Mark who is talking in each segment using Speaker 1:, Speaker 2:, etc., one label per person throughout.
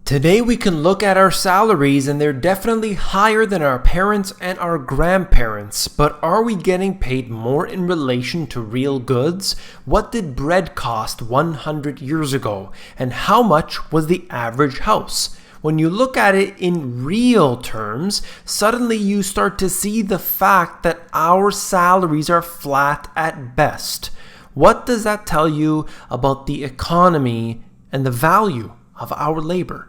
Speaker 1: Today we can look at our salaries and they're definitely higher than our parents and our grandparents, but are we getting paid more in relation to real goods? What did bread cost 100 years ago? And how much was the average house? When you look at it in real terms, suddenly you start to see the fact that our salaries are flat at best. What does that tell you about the economy and the value of our labor?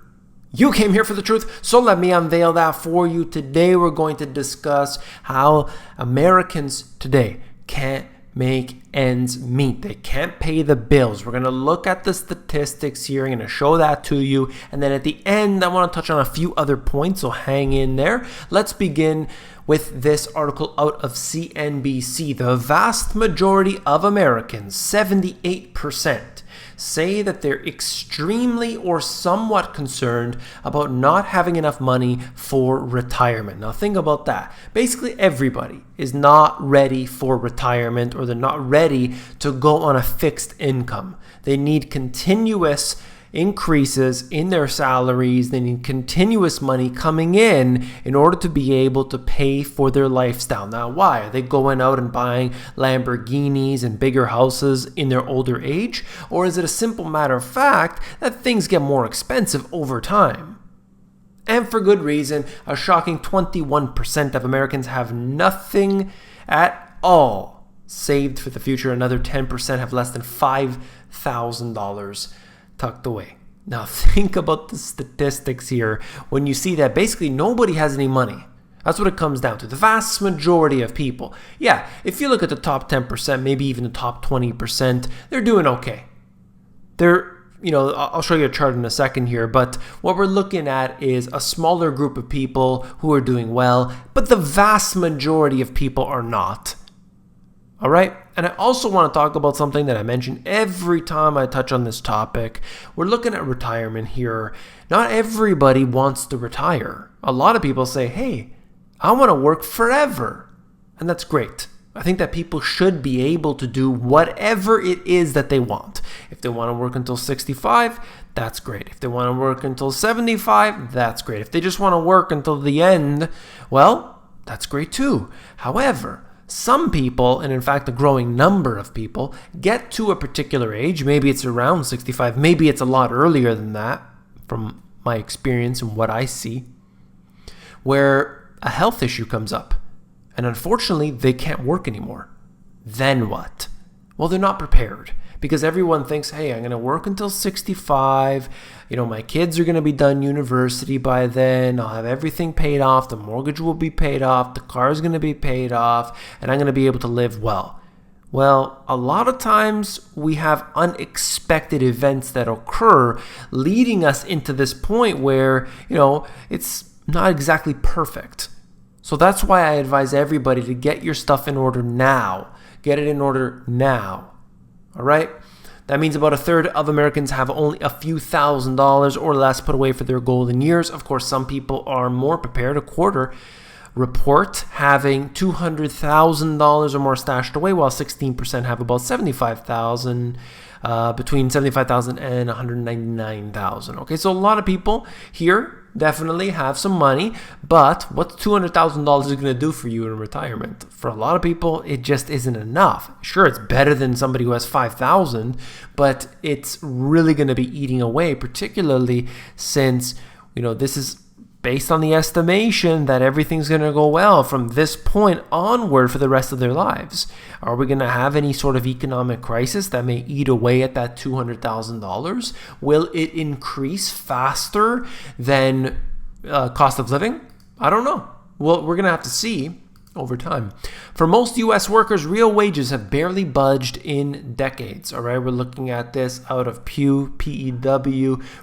Speaker 1: You came here for the truth, so let me unveil that for you. Today we're going to discuss how Americans today can't make ends meet. They can't pay the bills. We're going to look at the statistics here. I'm going to show that to you. And then at the end, I want to touch on a few other points, so hang in there. Let's begin with this article out of CNBC. The vast majority of Americans, 78%, say that they're extremely or somewhat concerned about not having enough money for retirement. Now think about that. Basically everybody is not ready for retirement, or they're not ready to go on a fixed income. They need continuous increases in their salaries. They need continuous money coming in order to be able to pay for their lifestyle. Now, why? Are they going out and buying Lamborghinis and bigger houses in their older age? Or is it a simple matter of fact that things get more expensive over time? And for good reason. A shocking 21% of Americans have nothing at all saved for the future. Another 10% have less than $5,000 tucked away. Now think about the statistics here when you see that basically nobody has any money. That's what it comes down to. The vast majority of people. Yeah, if you look at the top 10%, maybe even the top 20%, they're doing okay. I'll show you a chart in a second here, but what we're looking at is a smaller group of people who are doing well, but the vast majority of people are not. All right. And I also want to talk about something that I mention every time I touch on this topic. We're looking at retirement here. Not everybody wants to retire. A lot of people say, hey, I want to work forever. And that's great. I think that people should be able to do whatever it is that they want. If they want to work until 65, that's great. If they want to work until 75, that's great. If they just want to work until the end, well, that's great too. However, some people, and in fact a growing number of people, get to a particular age, maybe it's around 65, maybe it's a lot earlier than that, from my experience and what I see, where a health issue comes up, and unfortunately they can't work anymore. Then what? Well, they're not prepared, because everyone thinks, hey, I'm going to work until 65, my kids are going to be done university by then, I'll have everything paid off, the mortgage will be paid off, the car is going to be paid off, and I'm going to be able to live well. Well, a lot of times we have unexpected events that occur leading us into this point where, it's not exactly perfect. So that's why I advise everybody to get your stuff in order now. Get it in order now. All right? That means about a third of Americans have only a few $1,000s or less put away for their golden years. Of course, some people are more prepared. A quarter report having $200,000 or more stashed away, while 16% have about $75,000, between $75,000 and $199,000. Okay, so a lot of people here definitely have some money, but what's $200,000 going to do for you in retirement? For a lot of people, it just isn't enough. Sure, it's better than somebody who has $5,000, but it's really going to be eating away, particularly since, this is based on the estimation that everything's going to go well from this point onward for the rest of their lives. Are we going to have any sort of economic crisis that may eat away at that $200,000? Will it increase faster than cost of living? I don't know. Well, we're going to have to see over time. For most U.S. workers, real wages have barely budged in decades. All right, we're looking at this out of Pew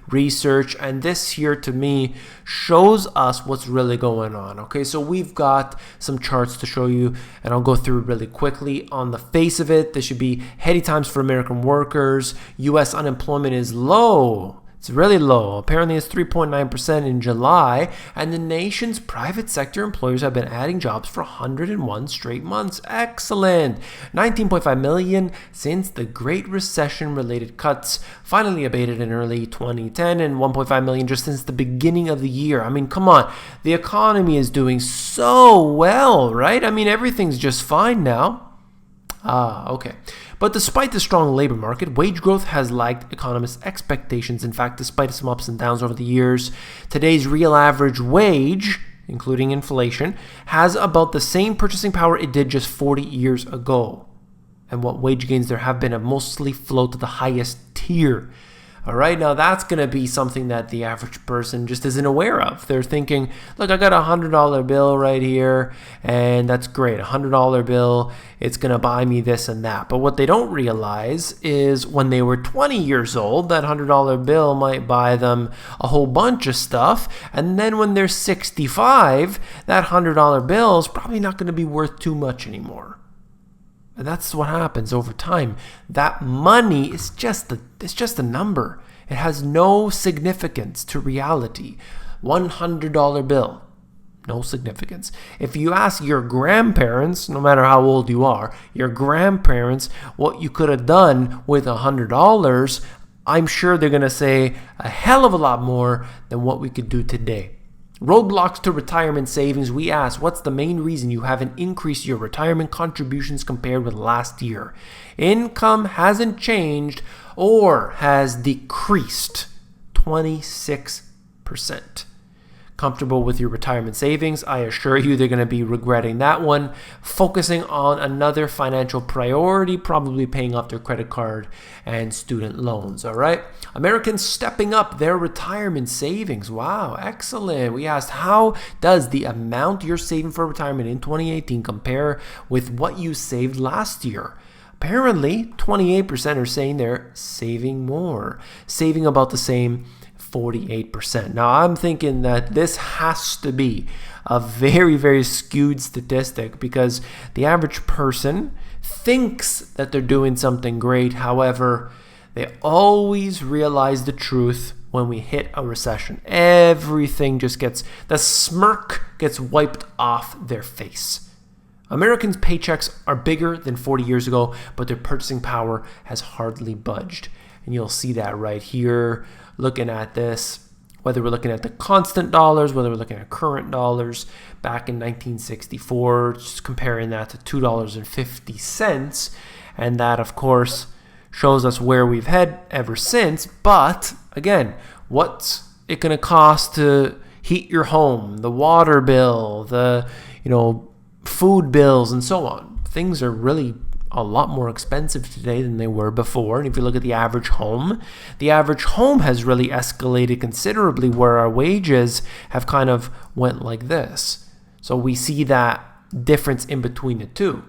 Speaker 1: research, and this here to me shows us what's really going on. Okay, so we've got some charts to show you, and I'll go through it really quickly. On the face of it, this should be heady times for American workers. U.S. unemployment is low. It's really low. Apparently, it's 3.9% in July, and the nation's private sector employers have been adding jobs for 101 straight months. Excellent. 19.5 million since the Great Recession-related cuts finally abated in early 2010, and 1.5 million just since the beginning of the year. I mean, come on. The economy is doing so well, right? I mean, everything's just fine now. Okay. But despite the strong labor market, wage growth has lagged economists' expectations. In fact, despite some ups and downs over the years, today's real average wage, including inflation, has about the same purchasing power it did just 40 years ago. And what wage gains there have been have mostly flowed to the highest tier. All right, now that's going to be something that the average person just isn't aware of. They're thinking, look, I got a $100 bill right here, and that's great. A $100 bill, it's going to buy me this and that. But what they don't realize is when they were 20 years old, that $100 bill might buy them a whole bunch of stuff. And then when they're 65, that $100 bill is probably not going to be worth too much anymore. And that's what happens over time. That money is just a number. It has no significance to reality. $100 bill, no significance. If you ask your grandparents, no matter how old you are, your grandparents, what you could have done with $100, I'm sure they're going to say a hell of a lot more than what we could do today. Roadblocks to retirement savings. We asked, what's the main reason you haven't increased your retirement contributions compared with last year? Income hasn't changed or has decreased 26%. Comfortable with your retirement savings? I assure you they're going to be regretting that one. Focusing on another financial priority, probably paying off their credit card and student loans, all right? Americans stepping up their retirement savings. Wow, excellent. We asked, how does the amount you're saving for retirement in 2018 compare with what you saved last year? Apparently, 28% are saying they're saving more, saving about the same 48%. Now, I'm thinking that this has to be a very, very skewed statistic because the average person thinks that they're doing something great. However, they always realize the truth when we hit a recession. Everything just the smirk gets wiped off their face. Americans' paychecks are bigger than 40 years ago, but their purchasing power has hardly budged. And you'll see that right here. Looking at this, whether we're looking at the constant dollars, whether we're looking at current dollars, back in 1964, just comparing that to $2.50, and that, of course, shows us where we've head ever since. But, again, what's it going to cost to heat your home, the water bill, the, food bills, and so on? Things are really a lot more expensive today than they were before. And if you look at the average home has really escalated considerably, where our wages have kind of went like this. So we see that difference in between the two.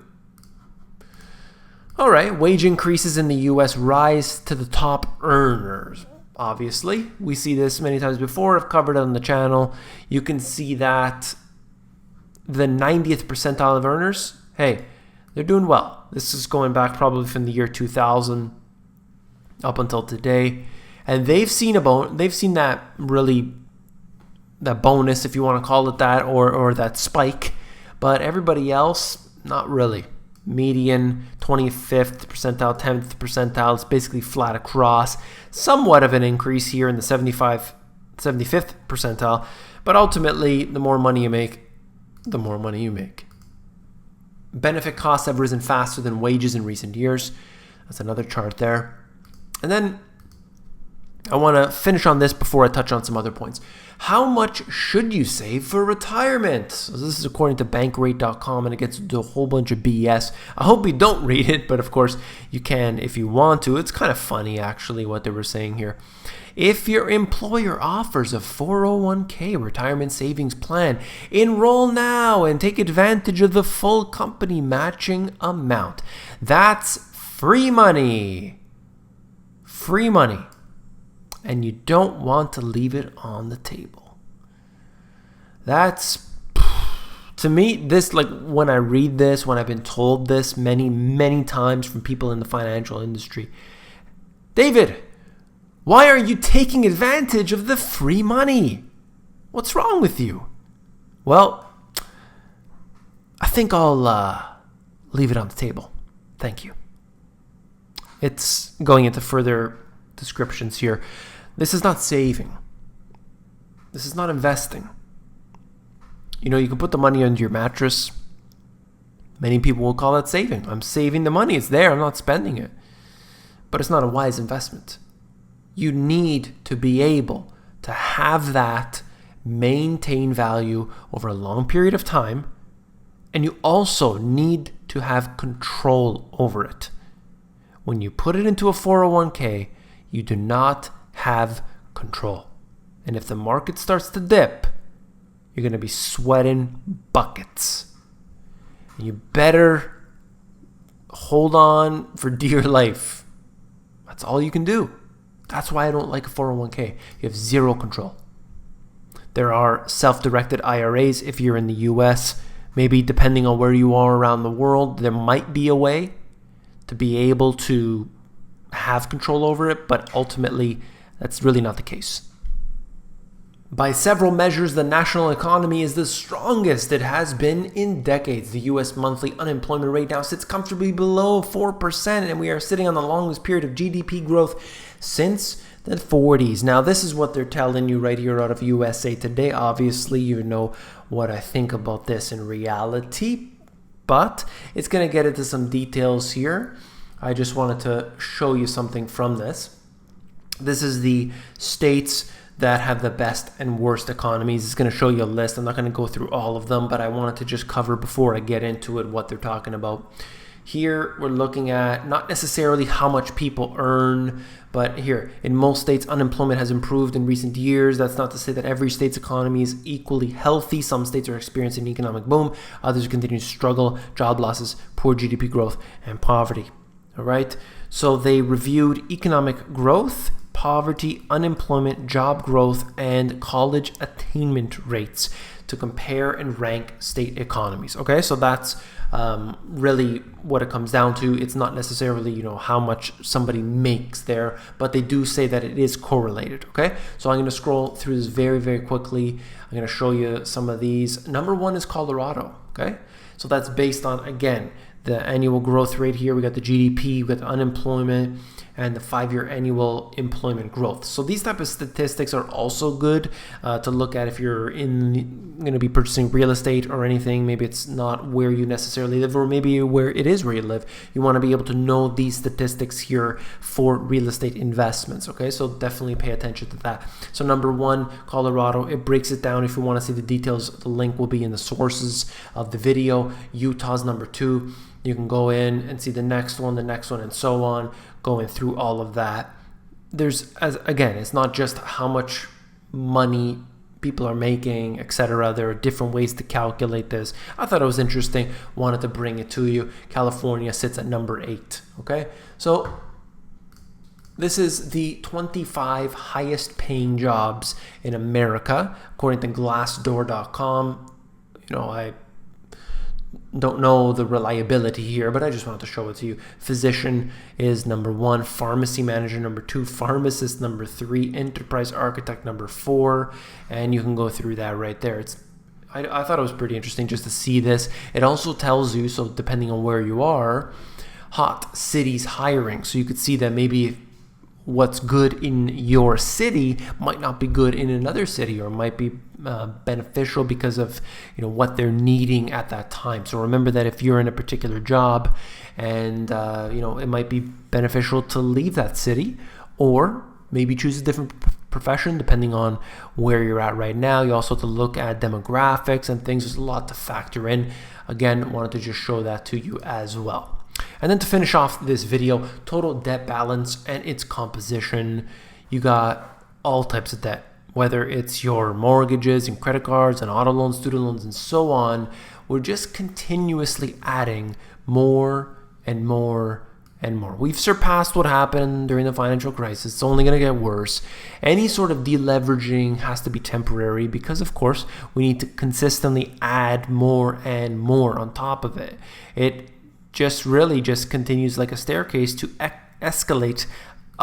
Speaker 1: All right, wage increases in the U.S. rise to the top earners. Obviously, we see this many times before. I've covered it on the channel. You can see that the 90th percentile of earners, hey, they're doing well. This is going back probably from the year 2000 up until today, and they've seen that bonus, if you want to call it that, or that spike. But everybody else, not really. Median, 25th percentile, 10th percentile. It's basically flat across. Somewhat of an increase here in the 75th percentile, but ultimately, the more money you make, the more money you make. Benefit costs have risen faster than wages in recent years. That's another chart there. And then I want to finish on this before I touch on some other points. How much should you save for retirement? So this is according to bankrate.com, and it gets into a whole bunch of BS. I hope you don't read it, but of course you can if you want to. It's kind of funny, actually, what they were saying here. If your employer offers a 401k retirement savings plan, enroll now and take advantage of the full company matching amount. That's free money. Free money. And you don't want to leave it on the table. That's, to me, this, like, when I read this, when I've been told this many, many times from people in the financial industry, David, Why are you taking advantage of the free money? What's wrong with you? Well, I think I'll leave it on the table. Thank you. It's going into further descriptions here. This is not saving. This is not investing. You know, you can put the money under your mattress. Many people will call that saving. I'm saving the money. It's there. I'm not spending it. But it's not a wise investment. You need to be able to have that maintain value over a long period of time. And you also need to have control over it. When you put it into a 401k, you do not have control. And if the market starts to dip, you're going to be sweating buckets. You better hold on for dear life. That's all you can do. That's why I don't like a 401k. You have zero control. There are self-directed IRAs if you're in the US. Maybe depending on where you are around the world, there might be a way to be able to have control over it, but ultimately that's really not the case. By several measures, the national economy is the strongest it has been in decades. The U.S. monthly unemployment rate now sits comfortably below 4%, and we are sitting on the longest period of GDP growth since the 40s. Now, this is what they're telling you right here out of USA Today. Obviously, you know what I think about this in reality, but it's going to get into some details here. I just wanted to show you something from this. This is the states that have the best and worst economies. It's going to show you a list. I'm not going to go through all of them, but I wanted to just cover before I get into it what they're talking about. Here we're looking at not necessarily how much people earn, but here in most states unemployment has improved in recent years. That's not to say that every state's economy is equally healthy. Some states are experiencing an economic boom, others continue to struggle, job losses, poor GDP growth, and poverty. All right, so they reviewed economic growth, poverty, unemployment, job growth, and college attainment rates to compare and rank state economies. Okay, so that's really what it comes down to. It's not necessarily, you know, how much somebody makes there, but they do say that it is correlated. Okay, so I'm going to scroll through this very, very quickly. I'm going to show you some of these. Number one is Colorado. Okay, so that's based on, again, the annual growth rate here. We got the GDP, we got the unemployment, and the 5-year annual employment growth. So these type of statistics are also good to look at if you're going to be purchasing real estate or anything. Maybe it's not where you necessarily live, or maybe where it is where you live. You want to be able to know these statistics here for real estate investments. Okay, so definitely pay attention to that. So number one, Colorado, it breaks it down. If you want to see the details, the link will be in the sources of the video. Utah's number two. You can go in and see the next one, and so on, going through all of that. Again, it's not just how much money people are making, etc. There are different ways to calculate this. I thought it was interesting, wanted to bring it to you. California sits at number 8, okay? So this is the 25 highest paying jobs in America, according to Glassdoor.com. You know, I don't know the reliability here, but I just wanted to show it to you. Physician is number 1, pharmacy manager number 2, pharmacist number 3, enterprise architect number 4, and you can go through that right there. I thought it was pretty interesting just to see this. It also tells you, so depending on where you are, hot cities hiring. So you could see that maybe what's good in your city might not be good in another city, or might be beneficial because of, you know, what they're needing at that time. So remember that if you're in a particular job and you know, it might be beneficial to leave that city, or maybe choose a different profession depending on where you're at right now. You also have to look at demographics and things. There's a lot to factor in. Again, wanted to just show that to you as well. And then to finish off this video, total debt balance and its composition. You got all types of debt, whether it's your mortgages and credit cards and auto loans, student loans, and so on. We're just continuously adding more and more and more. We've surpassed what happened during the financial crisis. It's only going to get worse. Any sort of deleveraging has to be temporary because, of course, we need to consistently add more and more on top of it. It just really just continues like a staircase to escalate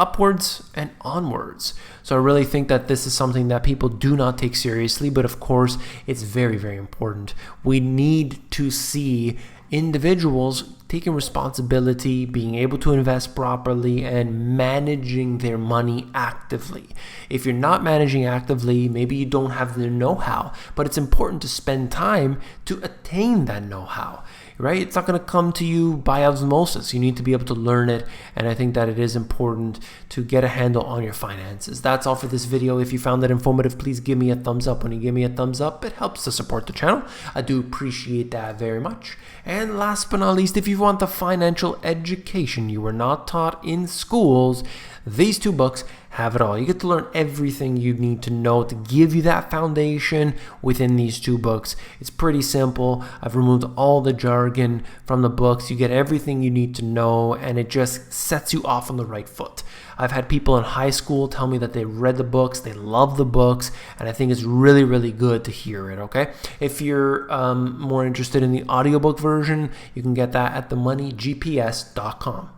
Speaker 1: upwards and onwards. So I really think that this is something that people do not take seriously, but of course, it's very, very important. We need to see individuals taking responsibility, being able to invest properly, and managing their money actively. If you're not managing actively, maybe you don't have the know-how, but it's important to spend time to attain that know-how, right? It's not going to come to you by osmosis. You need to be able to learn it, and I think that it is important to get a handle on your finances. That's all for this video. If you found it informative, please give me a thumbs up. When you give me a thumbs up, it helps to support the channel. I do appreciate that very much. And last but not least, if you want the financial education you were not taught in schools, these two books have it all. You get to learn everything you need to know to give you that foundation within these two books. It's pretty simple. I've removed all the jargon from the books. You get everything you need to know, and it just sets you off on the right foot. I've had people in high school tell me that they read the books, they love the books, and I think it's really, really good to hear it, okay? If you're more interested in the audiobook version, you can get that at themoneygps.com.